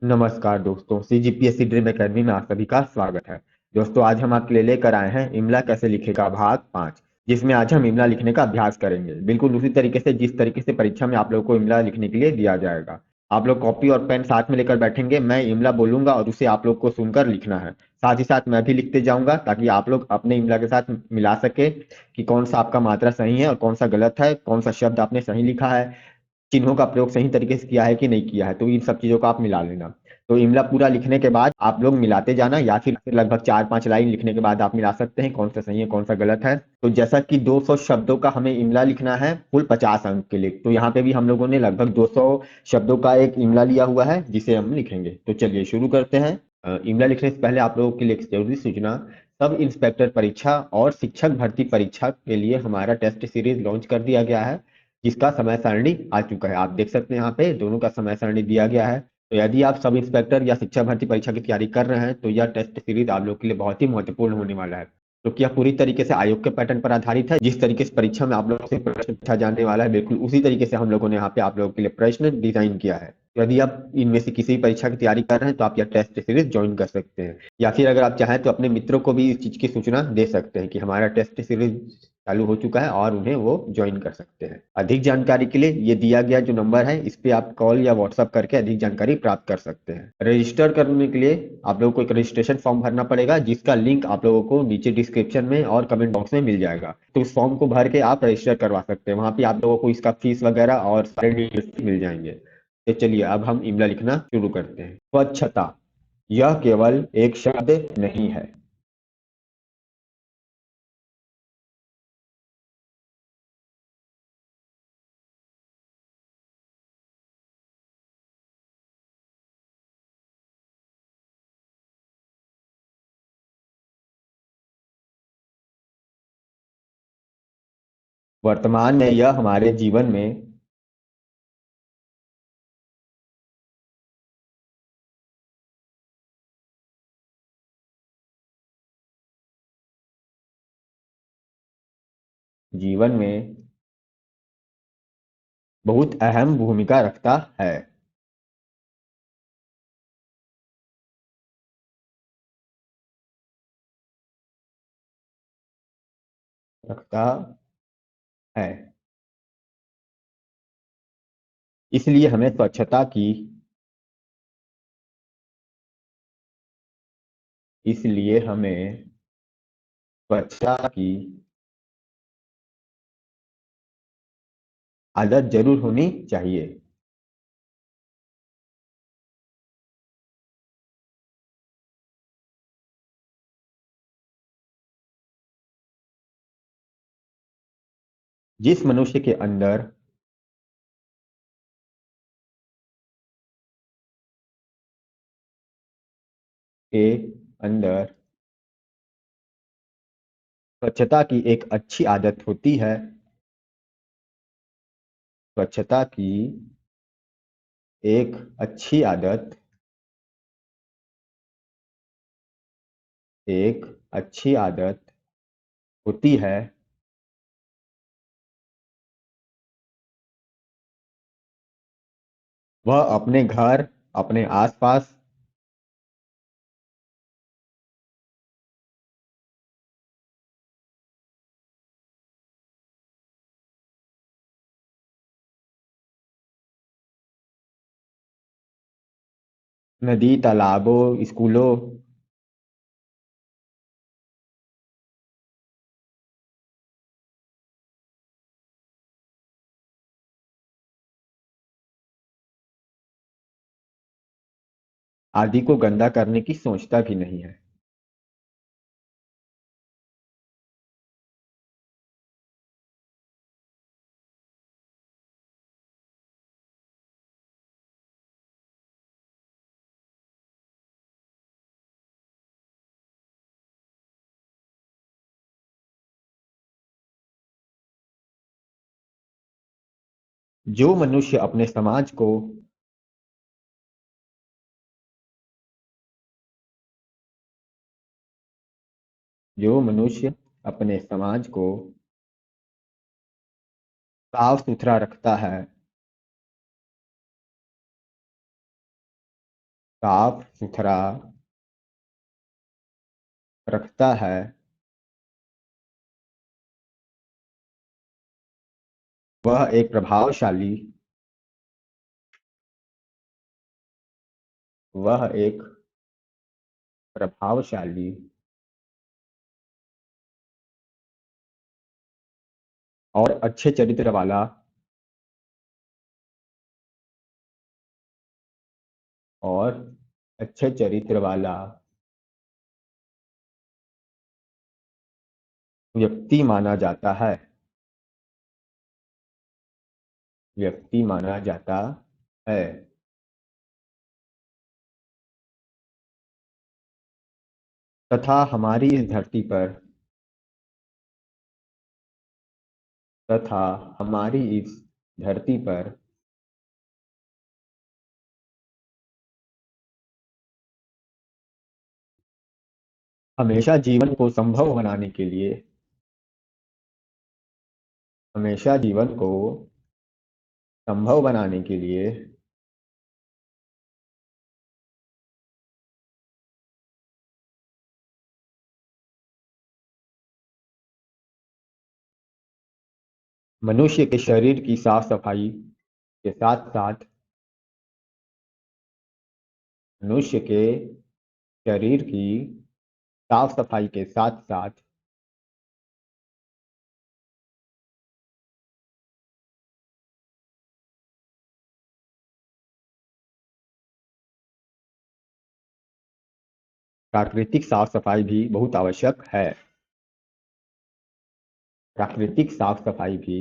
नमस्कार दोस्तों, CGPSC dream academy में आप सभी का स्वागत है। दोस्तों, आज हम आपके लिए लेकर आए हैं इमला कैसे लिखेगा भाग 5, जिसमें आज हम इमला लिखने का अभ्यास करेंगे, बिल्कुल उसी तरीके से जिस तरीके से परीक्षा में आप लोगों को इमला लिखने के लिए दिया जाएगा। आप लोग कॉपी और पेन साथ में लेकर बैठेंगे, मैं इमला बोलूंगा और उसे आप लोग को सुनकर लिखना है। साथ ही साथ मैं भी लिखते जाऊंगा ताकि आप लोग अपने इमला के साथ मिला सके कि कौन सा आपका मात्रा सही है और कौन सा गलत है, कौन सा शब्द आपने सही लिखा है, चिन्हों का प्रयोग सही तरीके से किया है कि नहीं किया है। तो इन सब चीजों को आप मिला लेना। तो इमला पूरा लिखने के बाद आप लोग मिलाते जाना, या फिर लगभग 4-5 लाइन लिखने के बाद आप मिला सकते हैं कौन सा सही है कौन सा गलत है। तो जैसा कि 200 शब्दों का हमें इमला लिखना है कुल 50 अंक के लिए, तो यहाँ पे भी हम लोगों ने लगभग 200 शब्दों का एक इमला लिया हुआ है जिसे हम लिखेंगे। तो चलिए शुरू करते हैं। इमला लिखने से पहले आप लोगों के लिए एक जरूरी सूचना। सब इंस्पेक्टर परीक्षा और शिक्षक भर्ती परीक्षा के लिए हमारा टेस्ट सीरीज लॉन्च कर दिया गया है, जिसका समय सारणी आ चुका है। आप देख सकते हैं यहाँ पे दोनों का समय सारणी दिया गया है। तो यदि आप सब इंस्पेक्टर या शिक्षा भर्ती परीक्षा की तैयारी कर रहे हैं तो यह टेस्ट सीरीज आप लोग के लिए बहुत ही महत्वपूर्ण होने वाला है, क्योंकि यह पूरी तरीके से आयोग के पैटर्न पर आधारित है। जिस तरीके से परीक्षा में आप लोगों से प्रश्न पूछा जाने वाला है, बिल्कुल उसी तरीके से हम लोगों ने यहाँ पे आप लोगों के लिए प्रश्न डिजाइन किया है। तो यदि आप इनमें से किसी भी परीक्षा की तैयारी कर रहे हैं तो आप यह टेस्ट सीरीज ज्वाइन कर सकते हैं, या फिर अगर आप चाहें तो अपने मित्रों को भी इस चीज की सूचना दे सकते हैं कि हमारा टेस्ट सीरीज चालू हो चुका है और उन्हें वो ज्वाइन कर सकते हैं। अधिक जानकारी के लिए ये दिया गया जो नंबर है इस पे आप कॉल या व्हाट्सएप करके अधिक जानकारी प्राप्त कर सकते हैं। रजिस्टर करने के लिए आप लोगों को एक रजिस्ट्रेशन फॉर्म भरना पड़ेगा, जिसका लिंक आप लोगों को नीचे डिस्क्रिप्शन में और कमेंट बॉक्स में मिल जाएगा। तो उस फॉर्म को भर के आप रजिस्टर करवा सकते हैं, वहां पे आप लोगों को इसका फीस वगैरह और सारे डिटेल्स मिल जाएंगे। तो चलिए अब हम इमला लिखना शुरू करते हैं। स्वच्छता, यह केवल एक शब्द नहीं है। वर्तमान में यह हमारे जीवन में जीवन में बहुत अहम भूमिका रखता है। रखता है। इसलिए हमें स्वच्छता की इसलिए हमें स्वच्छता की आदत जरूर होनी चाहिए। जिस मनुष्य के अंदर स्वच्छता की एक अच्छी आदत होती है, स्वच्छता की एक अच्छी आदत एक अच्छी आदत होती है, वह अपने घर, अपने आसपास नदी, तालाबों, स्कूलों आदि को गंदा करने की सोचता भी नहीं है। जो मनुष्य अपने समाज को जो मनुष्य अपने समाज को साफ सुथरा रखता है, साफ सुथरा रखता है। वह एक प्रभावशाली वह एक प्रभावशाली और अच्छे चरित्र वाला और अच्छे चरित्र वाला व्यक्ति माना जाता है। व्यक्ति माना जाता है। तथा हमारी इस धरती पर तथा हमारी इस धरती पर हमेशा जीवन को संभव बनाने के लिए हमेशा जीवन को संभव बनाने के लिए मनुष्य के शरीर की साफ सफाई के साथ साथ मनुष्य के शरीर की साफ सफाई के साथ साथ प्राकृतिक साफ सफाई भी बहुत आवश्यक है। प्राकृतिक साफ सफाई भी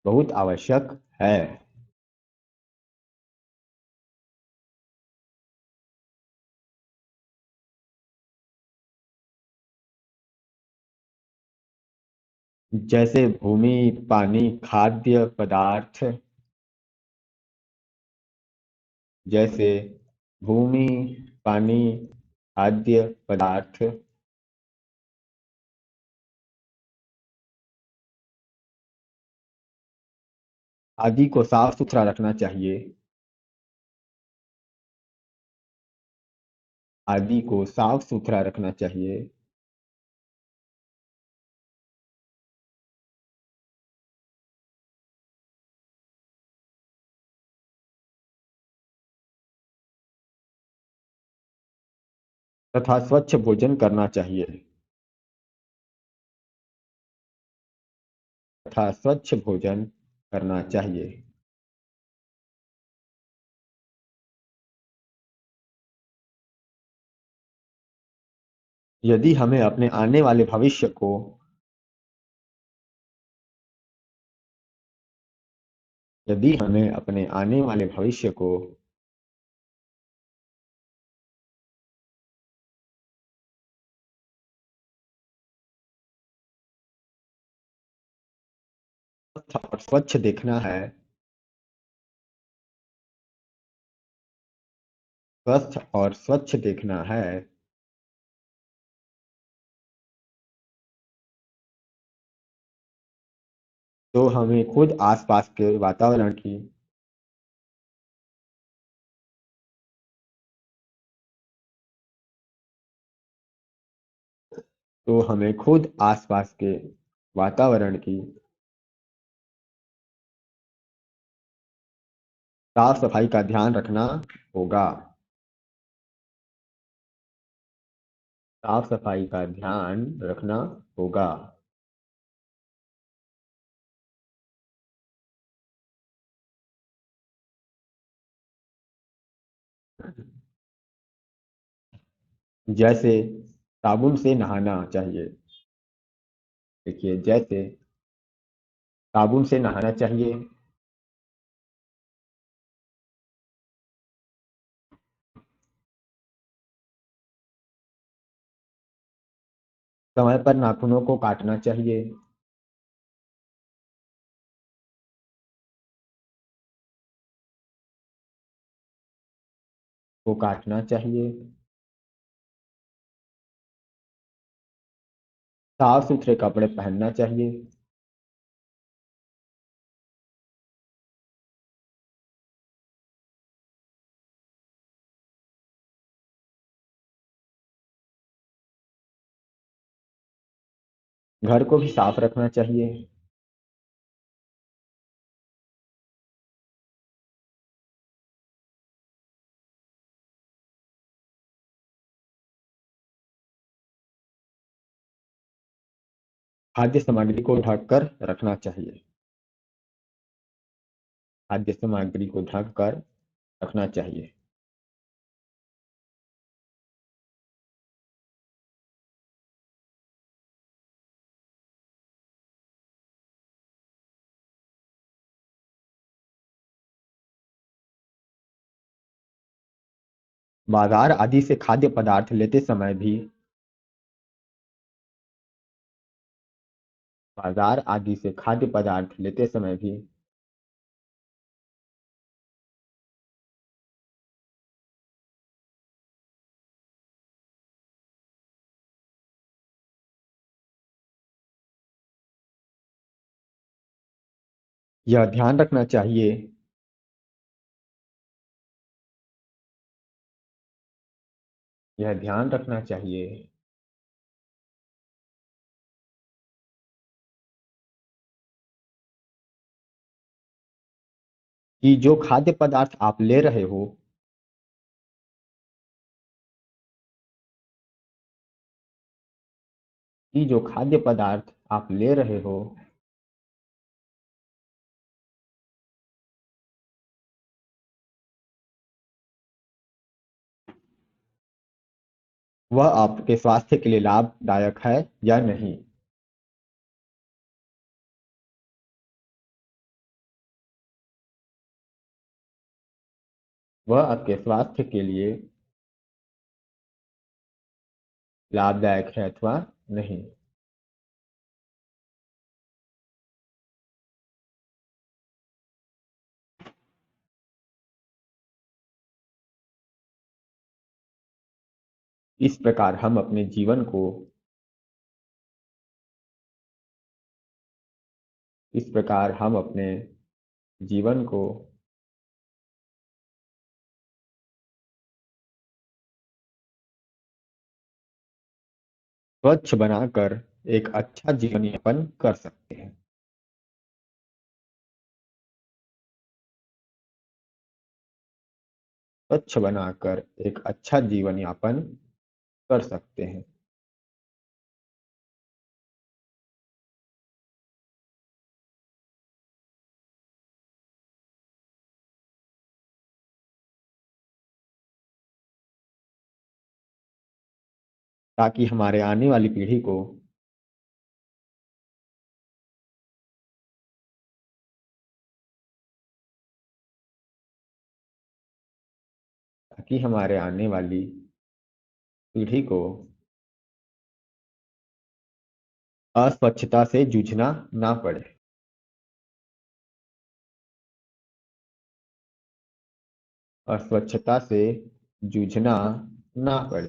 बहुत आवश्यक है। जैसे भूमि, पानी, खाद्य पदार्थ जैसे भूमि, पानी, खाद्य पदार्थ आदि को साफ सुथरा रखना चाहिए। आदि को साफ सुथरा रखना चाहिए। तथा स्वच्छ भोजन करना चाहिए। तथा स्वच्छ भोजन करना चाहिए। यदि हमें अपने आने वाले भविष्य को यदि हमें अपने आने वाले भविष्य को स्वस्थ और स्वच्छ देखना है स्वस्थ और स्वच्छ देखना है तो हमें खुद आसपास के वातावरण की तो हमें खुद आसपास के वातावरण की साफ सफाई का ध्यान रखना होगा। साफ सफाई का ध्यान रखना होगा। जैसे साबुन से नहाना चाहिए। देखिए, जैसे साबुन से नहाना चाहिए। समय पर नाखूनों को काटना चाहिए। को काटना चाहिए। साफ सुथरे कपड़े पहनना चाहिए। घर को भी साफ रखना चाहिए। खाद्य सामग्री को ढक कर रखना चाहिए। खाद्य सामग्री को ढक कर रखना चाहिए। बाजार आदि से खाद्य पदार्थ लेते समय भी बाजार आदि से खाद्य पदार्थ लेते समय भी यह ध्यान रखना चाहिए यह ध्यान रखना चाहिए कि जो खाद्य पदार्थ आप ले रहे हो कि जो खाद्य पदार्थ आप ले रहे हो वह आपके स्वास्थ्य के लिए लाभदायक है या नहीं। वह आपके स्वास्थ्य के लिए लाभदायक है अथवा नहीं। इस प्रकार हम अपने जीवन को इस प्रकार हम अपने जीवन को स्वच्छ बनाकर एक अच्छा जीवन यापन कर सकते हैं। स्वच्छ बनाकर एक अच्छा जीवन यापन कर सकते हैं। ताकि हमारे आने वाली पीढ़ी को ताकि हमारे आने वाली पीढ़ी को अस्वच्छता से जूझना ना पड़े। अस्वच्छता से जूझना ना पड़े।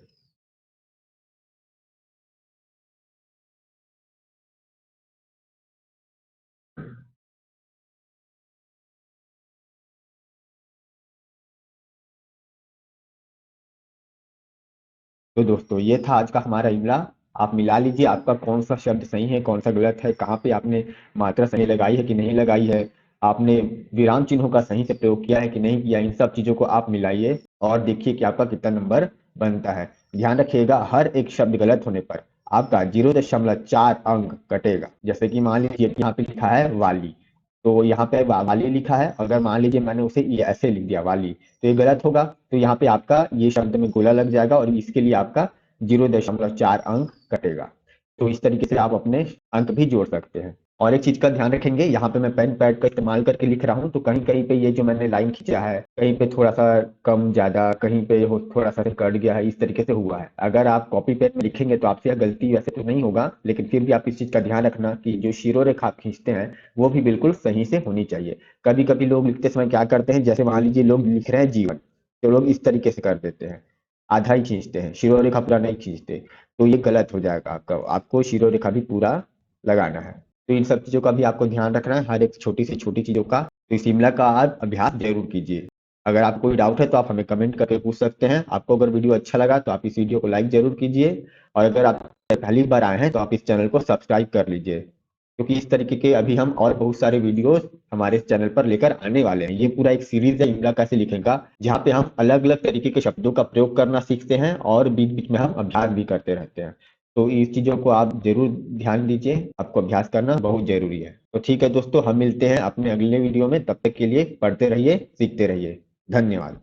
तो दोस्तों ये था आज का हमारा इमला। आप मिला लीजिए आपका कौन सा शब्द सही है कौन सा गलत है, कहाँ पे आपने मात्रा सही लगाई है कि नहीं लगाई है, आपने विराम चिन्हों का सही से प्रयोग किया है कि नहीं किया। इन सब चीजों को आप मिलाइए और देखिए कि आपका कितना नंबर बनता है। ध्यान रखिएगा हर एक शब्द गलत होने पर आपका 0.4 अंक कटेगा। जैसे कि मान लीजिए कि यहाँ पे लिखा है वाली, तो यहाँ पे वाली लिखा है, अगर मान लीजिए मैंने उसे ये ऐसे लिख दिया वाली, तो ये गलत होगा। तो यहाँ पे आपका ये शब्द में गोला लग जाएगा और इसके लिए आपका 0.4 अंक कटेगा। तो इस तरीके से आप अपने अंक भी जोड़ सकते हैं। और एक चीज का ध्यान रखेंगे, यहाँ पे मैं पेन पैड का इस्तेमाल करके लिख रहा हूँ, तो कहीं कहीं पे ये जो मैंने लाइन खींचा है कहीं पे थोड़ा सा कम ज्यादा, कहीं पे हो थोड़ा सा कट गया है, इस तरीके से हुआ है। अगर आप कॉपी पेन में लिखेंगे तो आपसे यह गलती वैसे तो नहीं होगा, लेकिन फिर भी आप इस चीज का ध्यान रखना कि जो शिरोरेखा आप खींचते हैं वो भी बिल्कुल सही से होनी चाहिए। कभी कभी लोग लिखते समय क्या करते हैं, जैसे मान लीजिए लोग लिख रहे हैं जीवन, तो लोग इस तरीके से कर देते हैं, आधा ही खींचते हैं, शिरोरेखा पूरा नहीं खींचते। तो ये गलत हो जाएगा आपका, आपको शिरोरेखा भी पूरा लगाना है। तो इन सब चीजों का भी आपको ध्यान रखना है, हर एक छोटी से छोटी चीजों का। तो इस शिमला का आप अभ्यास जरूर कीजिए। अगर आपको कोई डाउट है तो आप हमें कमेंट करके पूछ सकते हैं। आपको अगर वीडियो अच्छा लगा तो आप इस वीडियो को लाइक जरूर कीजिए, और अगर आप पहली बार आए हैं तो आप इस चैनल को सब्सक्राइब कर लीजिए, क्योंकि इस तरीके के अभी हम और बहुत सारे वीडियोस हमारे इस चैनल पर लेकर आने वाले हैं। ये पूरा एक सीरीज है इमला कैसे लिखेगा, जहाँ पे हम अलग अलग तरीके के शब्दों का प्रयोग करना सीखते हैं और बीच बीच में हम अभ्यास भी करते रहते हैं। तो इस चीजों को आप जरूर ध्यान दीजिए, आपको अभ्यास करना बहुत जरूरी है। तो ठीक है दोस्तों, हम मिलते हैं अपने अगले वीडियो में। तब तक के लिए पढ़ते रहिए, सीखते रहिए। धन्यवाद।